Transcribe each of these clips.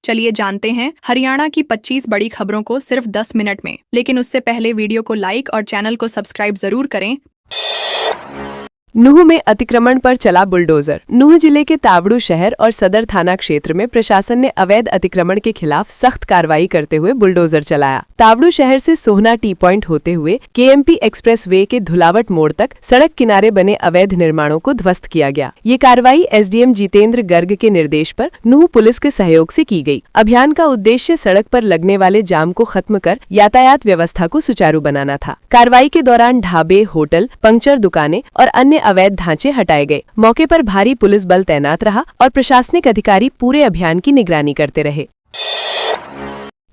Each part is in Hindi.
चलिए जानते हैं हरियाणा की 25 बड़ी खबरों को सिर्फ 10 मिनट में। लेकिन उससे पहले वीडियो को लाइक और चैनल को सब्सक्राइब जरूर करें। नूह में अतिक्रमण पर चला बुलडोजर। नूह जिले के तावड़ू शहर और सदर थाना क्षेत्र में प्रशासन ने अवैध अतिक्रमण के खिलाफ सख्त कार्रवाई करते हुए बुलडोजर चलाया। तावड़ू शहर से सोहना टी पॉइंट होते हुए केएमपी एक्सप्रेस वे के धुलावट मोड़ तक सड़क किनारे बने अवैध निर्माणों को ध्वस्त किया गया। ये कार्रवाई एसडीएम जितेंद्र गर्ग के निर्देश पर नूह पुलिस के सहयोग से की गई। अभियान का उद्देश्य सड़क पर लगने वाले जाम को खत्म कर यातायात व्यवस्था को सुचारू बनाना था। कार्रवाई के दौरान ढाबे, होटल, पंक्चर दुकानें और अन्य अवैध ढांचे हटाए गए। मौके पर भारी पुलिस बल तैनात रहा और प्रशासनिक अधिकारी पूरे अभियान की निगरानी करते रहे।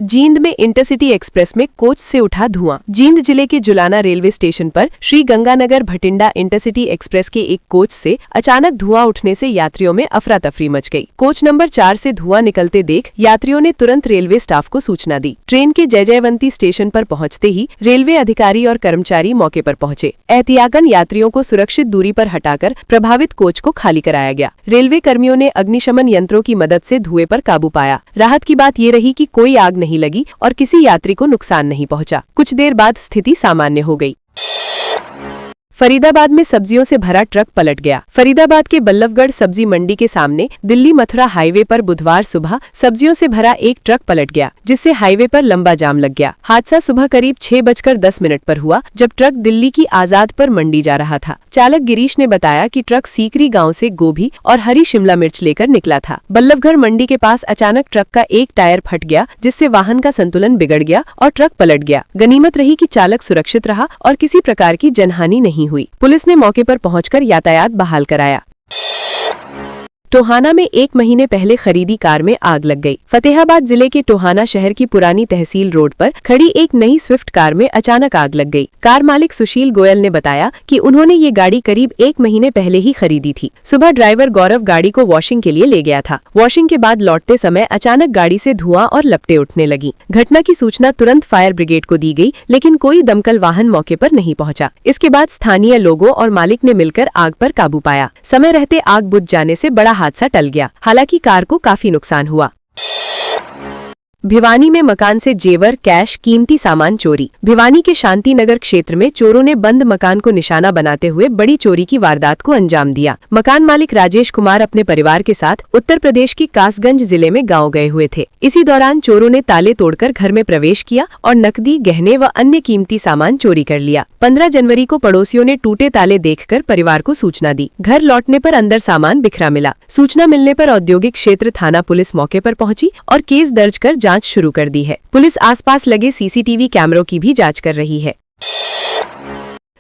जींद में इंटरसिटी एक्सप्रेस में कोच से उठा धुआं। जींद जिले के जुलाना रेलवे स्टेशन पर श्री गंगानगर भटिंडा इंटरसिटी एक्सप्रेस के एक कोच से अचानक धुआं उठने से यात्रियों में अफरा तफरी मच गई। कोच नंबर 4 से धुआं निकलते देख यात्रियों ने तुरंत रेलवे स्टाफ को सूचना दी। ट्रेन के जयजयवंती स्टेशन पर पहुंचते ही रेलवे अधिकारी और कर्मचारी मौके पर पहुंचे। एहतियातन यात्रियों को सुरक्षित दूरी पर हटाकर प्रभावित कोच को खाली कराया गया। रेलवे कर्मियों ने अग्निशमन यंत्रों की मदद से धुएं पर काबू पाया। राहत की बात ये रही कि कोई आग नहीं लगी और किसी यात्री को नुकसान नहीं पहुंचा। कुछ देर बाद स्थिति सामान्य हो गई। फरीदाबाद में सब्जियों से भरा ट्रक पलट गया। फरीदाबाद के बल्लभगढ़ सब्जी मंडी के सामने दिल्ली मथुरा हाईवे पर बुधवार सुबह सब्जियों से भरा एक ट्रक पलट गया, जिससे हाईवे पर लंबा जाम लग गया। हादसा सुबह करीब 6:10 पर हुआ, जब ट्रक दिल्ली की आजाद पर मंडी जा रहा था। चालक गिरीश ने बताया कि ट्रक सीकरी गांव से गोभी और हरी शिमला मिर्च लेकर निकला था। बल्लभगढ़ मंडी के पास अचानक ट्रक का एक टायर फट गया, जिससे वाहन का संतुलन बिगड़ गया और ट्रक पलट गया। गनीमत रही कि चालक सुरक्षित रहा और किसी प्रकार की जनहानि नहीं हुई। पुलिस ने मौके पर पहुंचकर यातायात बहाल कराया। टोहाना में 1 महीने पहले खरीदी कार में आग लग गई। फतेहाबाद जिले के टोहाना शहर की पुरानी तहसील रोड पर खड़ी एक नई स्विफ्ट कार में अचानक आग लग गई। कार मालिक सुशील गोयल ने बताया कि उन्होंने ये गाड़ी करीब 1 महीने पहले ही खरीदी थी। सुबह ड्राइवर गौरव गाड़ी को वॉशिंग के लिए ले गया था। वॉशिंग के बाद लौटते समय अचानक गाड़ी से धुआं और लपटें उठने लगी। घटना की सूचना तुरंत फायर ब्रिगेड को दी गई, लेकिन कोई दमकल वाहन मौके पर नहीं पहुंचा। इसके बाद स्थानीय लोगों और मालिक ने मिलकर आग पर काबू पाया। समय रहते आग बुझ जाने से बड़ा हादसा टल गया। हालांकि कार को काफी नुकसान हुआ। भिवानी में मकान से जेवर, कैश, कीमती सामान चोरी। भिवानी के शांति नगर क्षेत्र में चोरों ने बंद मकान को निशाना बनाते हुए बड़ी चोरी की वारदात को अंजाम दिया। मकान मालिक राजेश कुमार अपने परिवार के साथ उत्तर प्रदेश की कासगंज जिले में गांव गए हुए थे। इसी दौरान चोरों ने ताले तोड़कर घर में प्रवेश किया और नकदी, गहने व अन्य कीमती सामान चोरी कर लिया। 15 जनवरी को पड़ोसियों ने टूटे ताले देखकर परिवार को सूचना दी। घर लौटने पर अंदर सामान बिखरा मिला। सूचना मिलने पर औद्योगिक क्षेत्र थाना पुलिस मौके पर पहुंची और केस दर्ज कर जांच शुरू कर दी है। पुलिस आसपास लगे सीसीटीवी कैमरों की भी जांच कर रही है।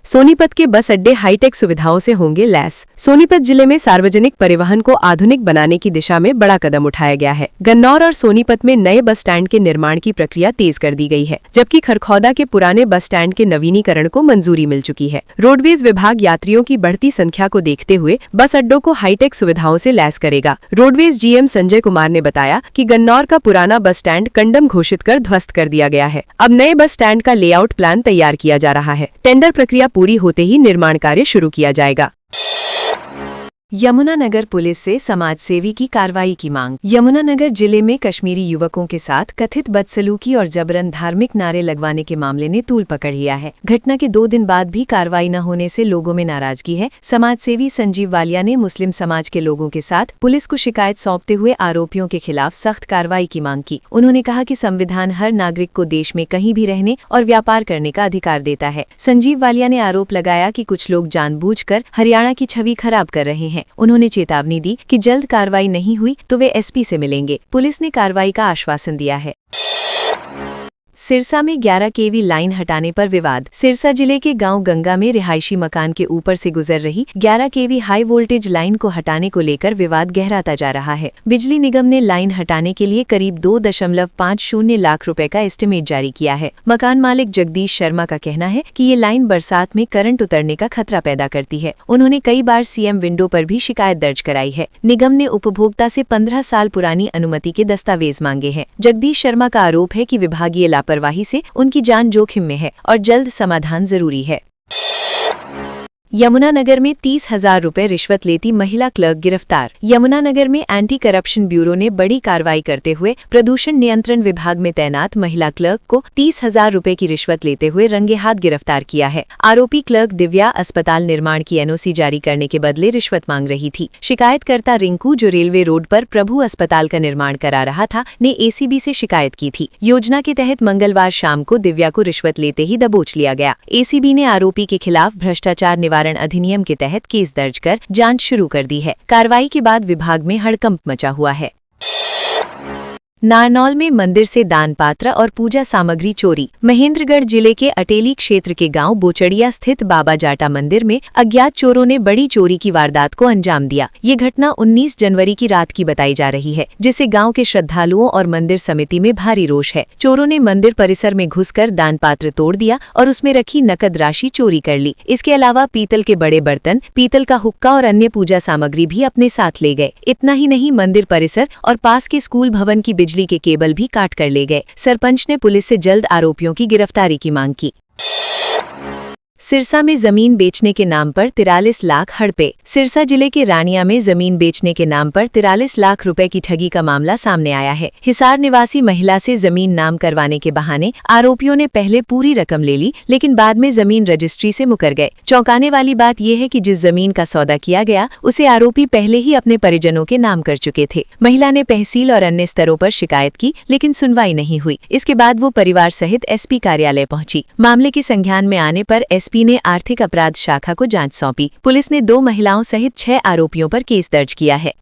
सोनीपत के बस अड्डे हाईटेक सुविधाओं से होंगे लैस। सोनीपत जिले में सार्वजनिक परिवहन को आधुनिक बनाने की दिशा में बड़ा कदम उठाया गया है। गन्नौर और सोनीपत में नए बस स्टैंड के निर्माण की प्रक्रिया तेज कर दी गई है, जबकि खरखौदा के पुराने बस स्टैंड के नवीनीकरण को मंजूरी मिल चुकी है। रोडवेज विभाग यात्रियों की बढ़ती संख्या को देखते हुए बस अड्डों को हाईटेक सुविधाओं से लैस करेगा। रोडवेज जीएम संजय कुमार ने बताया कि गन्नौर का पुराना बस स्टैंड कंडम घोषित कर ध्वस्त कर दिया गया है। अब नए बस स्टैंड का लेआउट प्लान तैयार किया जा रहा है। टेंडर प्रक्रिया पूरी होते ही निर्माण कार्य शुरू किया जाएगा। यमुनानगर पुलिस से समाजसेवी की कार्रवाई की मांग। यमुनानगर जिले में कश्मीरी युवकों के साथ कथित बदसलूकी और जबरन धार्मिक नारे लगवाने के मामले ने तूल पकड़ लिया है। घटना के 2 दिन बाद भी कार्रवाई न होने से लोगों में नाराजगी है। समाजसेवी संजीव वालिया ने मुस्लिम समाज के लोगों के साथ पुलिस को शिकायत सौंपते हुए आरोपियों के खिलाफ सख्त कार्रवाई की मांग की। उन्होंने कहा कि संविधान हर नागरिक को देश में कहीं भी रहने और व्यापार करने का अधिकार देता है। संजीव वालिया ने आरोप लगाया कि कुछ लोग जानबूझकर हरियाणा की छवि खराब कर रहे हैं। उन्होंने चेतावनी दी कि जल्द कार्रवाई नहीं हुई तो वे एसपी से मिलेंगे। पुलिस ने कार्रवाई का आश्वासन दिया है। सिरसा में 11 केवी लाइन हटाने पर विवाद। सिरसा जिले के गांव गंगा में रिहायशी मकान के ऊपर से गुजर रही 11 केवी हाई वोल्टेज लाइन को हटाने को लेकर विवाद गहराता जा रहा है। बिजली निगम ने लाइन हटाने के लिए करीब 2.50 लाख रुपए का एस्टिमेट जारी किया है। मकान मालिक जगदीश शर्मा का कहना है कि ये लाइन बरसात में करंट उतरने का खतरा पैदा करती है। उन्होंने कई बार सीएम विंडो पर भी शिकायत दर्ज कराई है। निगम ने उपभोक्ता से 15 साल पुरानी अनुमति के दस्तावेज मांगे हैं। जगदीश शर्मा का आरोप है कि विभागीय लापरवाही से उनकी जान जोखिम में है और जल्द समाधान जरूरी है। यमुनानगर में 30,000 रुपए रिश्वत लेती महिला क्लर्क गिरफ्तार। यमुनानगर में एंटी करप्शन ब्यूरो ने बड़ी कार्रवाई करते हुए प्रदूषण नियंत्रण विभाग में तैनात महिला क्लर्क को 30,000 रुपए की रिश्वत लेते हुए रंगे हाथ गिरफ्तार किया है। आरोपी क्लर्क दिव्या अस्पताल निर्माण की एनओसी जारी करने के बदले रिश्वत मांग रही थी। शिकायतकर्ता रिंकू, जो रेलवे रोड पर प्रभु अस्पताल का निर्माण करा रहा था, ने एसीबी से शिकायत की थी। योजना के तहत मंगलवार शाम को दिव्या को रिश्वत लेते ही दबोच लिया गया। एसीबी ने आरोपी के खिलाफ भ्रष्टाचार निवारण अधिनियम के तहत केस दर्ज कर जांच शुरू कर दी है। कार्रवाई के बाद विभाग में हड़कंप मचा हुआ है। नारनौल में मंदिर से दान पात्र और पूजा सामग्री चोरी। महेंद्रगढ़ जिले के अटेली क्षेत्र के गांव बोचड़िया स्थित बाबा जाटा मंदिर में अज्ञात चोरों ने बड़ी चोरी की वारदात को अंजाम दिया। ये घटना 19 जनवरी की रात की बताई जा रही है, जिससे गांव के श्रद्धालुओं और मंदिर समिति में भारी रोष है। चोरों ने मंदिर परिसर में घुसकर दान पात्र तोड़ दिया और उसमें रखी नकद राशि चोरी कर ली। इसके अलावा पीतल के बड़े बर्तन, पीतल का हुक्का और अन्य पूजा सामग्री भी अपने साथ ले गए। इतना ही नहीं, मंदिर परिसर और पास के स्कूल भवन की बिजली के केबल भी काट कर ले गए। सरपंच ने पुलिस से जल्द आरोपियों की गिरफ्तारी की मांग की। सिरसा में जमीन बेचने के नाम पर 43 लाख हड़पे। सिरसा जिले के रानिया में जमीन बेचने के नाम पर 43 लाख रुपए की ठगी का मामला सामने आया है। हिसार निवासी महिला से जमीन नाम करवाने के बहाने आरोपियों ने पहले पूरी रकम ले ली, लेकिन बाद में जमीन रजिस्ट्री से मुकर गए। चौंकाने वाली बात यह है कि जिस जमीन का सौदा किया गया, उसे आरोपी पहले ही अपने परिजनों के नाम कर चुके थे। महिला ने तहसील और अन्य स्तरों पर शिकायत की, लेकिन सुनवाई नहीं हुई। इसके बाद वो परिवार सहित एसपी कार्यालय पहुंची। मामले के संज्ञान में आने पर एसपी ने आर्थिक अपराध शाखा को जांच सौंपी। पुलिस ने 2 महिलाओं सहित 6 आरोपियों पर केस दर्ज किया है।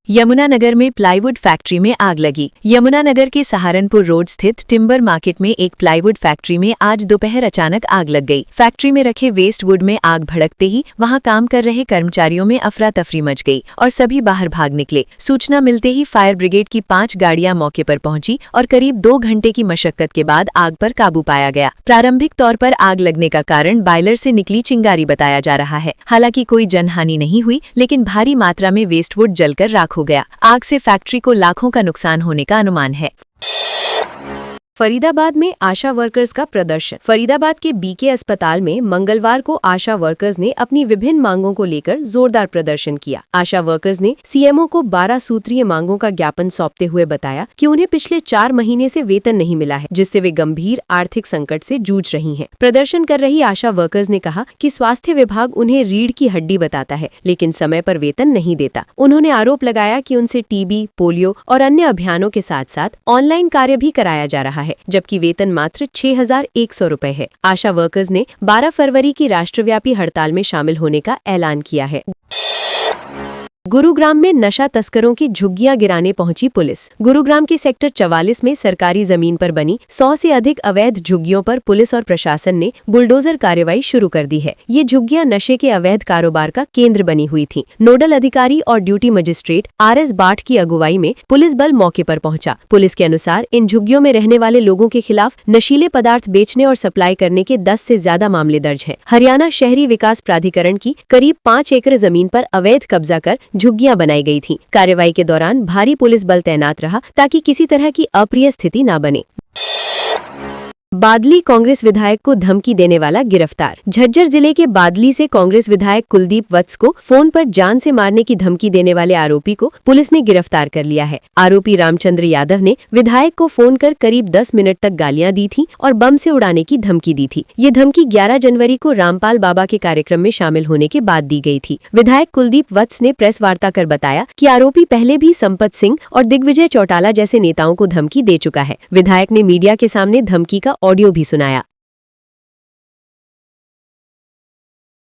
यमुनानगर में प्लाईवुड फैक्ट्री में आग लगी। यमुनानगर के सहारनपुर रोड स्थित टिम्बर मार्केट में एक प्लाईवुड फैक्ट्री में आज दोपहर अचानक आग लग गई। फैक्ट्री में रखे वेस्ट वुड में आग भड़कते ही वहां काम कर रहे कर्मचारियों में अफरा तफरी मच गई और सभी बाहर भाग निकले। सूचना मिलते ही फायर ब्रिगेड की 5 गाड़ियां मौके पर पहुंची और करीब 2 घंटे की मशक्कत के बाद आग पर काबू पाया गया। प्रारंभिक तौर पर आग लगने का कारण बायलर से निकली चिंगारी बताया जा रहा है। हालांकि कोई जनहानि नहीं हुई, लेकिन भारी मात्रा में वेस्ट वुड जलकर राख हो गया। आग से फैक्ट्री को लाखों का नुकसान होने का अनुमान है। फरीदाबाद में आशा वर्कर्स का प्रदर्शन। फरीदाबाद के बीके अस्पताल में मंगलवार को आशा वर्कर्स ने अपनी विभिन्न मांगों को लेकर जोरदार प्रदर्शन किया। आशा वर्कर्स ने सीएमओ को 12 सूत्रीय मांगों का ज्ञापन सौंपते हुए बताया कि उन्हें पिछले 4 महीने से वेतन नहीं मिला है, जिससे वे गंभीर आर्थिक संकट से जूझ रही हैं। प्रदर्शन कर रही आशा वर्कर्स ने कहा कि स्वास्थ्य विभाग उन्हें रीढ़ की हड्डी बताता है, लेकिन समय पर वेतन नहीं देता। उन्होंने आरोप लगाया कि उनसे टीबी, पोलियो और अन्य अभियानों के साथ साथ ऑनलाइन कार्य भी कराया जा रहा है, जबकि वेतन मात्र 6,100 रुपए है। आशा वर्कर्स ने 12 फरवरी की राष्ट्रव्यापी हड़ताल में शामिल होने का ऐलान किया है। गुरुग्राम में नशा तस्करों की झुग्गियां गिराने पहुंची पुलिस। गुरुग्राम के सेक्टर 44 में सरकारी जमीन पर बनी 100 से अधिक अवैध झुग्गियों पर पुलिस और प्रशासन ने बुलडोजर कार्रवाई शुरू कर दी है। ये झुग्गियां नशे के अवैध कारोबार का केंद्र बनी हुई थीं। नोडल अधिकारी और ड्यूटी मजिस्ट्रेट RS बाठ की अगुवाई में पुलिस बल मौके पर पहुंचा। पुलिस के अनुसार इन झुग्गियों में रहने वाले लोगों के खिलाफ नशीले पदार्थ बेचने और सप्लाई करने के 10 से ज्यादा मामले दर्ज हैं। हरियाणा शहरी विकास प्राधिकरण की करीब 5 एकड़ जमीन पर अवैध कब्जा कर झुग्गियां बनाई गई थीं। कार्रवाई के दौरान भारी पुलिस बल तैनात रहा ताकि किसी तरह की अप्रिय स्थिति न बने। बादली कांग्रेस विधायक को धमकी देने वाला गिरफ्तार। झज्जर जिले के बादली से कांग्रेस विधायक कुलदीप वत्स को फोन पर जान से मारने की धमकी देने वाले आरोपी को पुलिस ने गिरफ्तार कर लिया है। आरोपी रामचंद्र यादव ने विधायक को फोन कर करीब 10 मिनट तक गालियां दी थीं और बम से उड़ाने की धमकी दी थी। ये धमकी 11 जनवरी को रामपाल बाबा के कार्यक्रम में शामिल होने के बाद दी गई थी। विधायक कुलदीप वत्स ने प्रेस वार्ता कर बताया कि आरोपी पहले भी संपत सिंह और दिग्विजय चौटाला जैसे नेताओं को धमकी दे चुका है। विधायक ने मीडिया के सामने धमकी का ऑडियो भी सुनाया।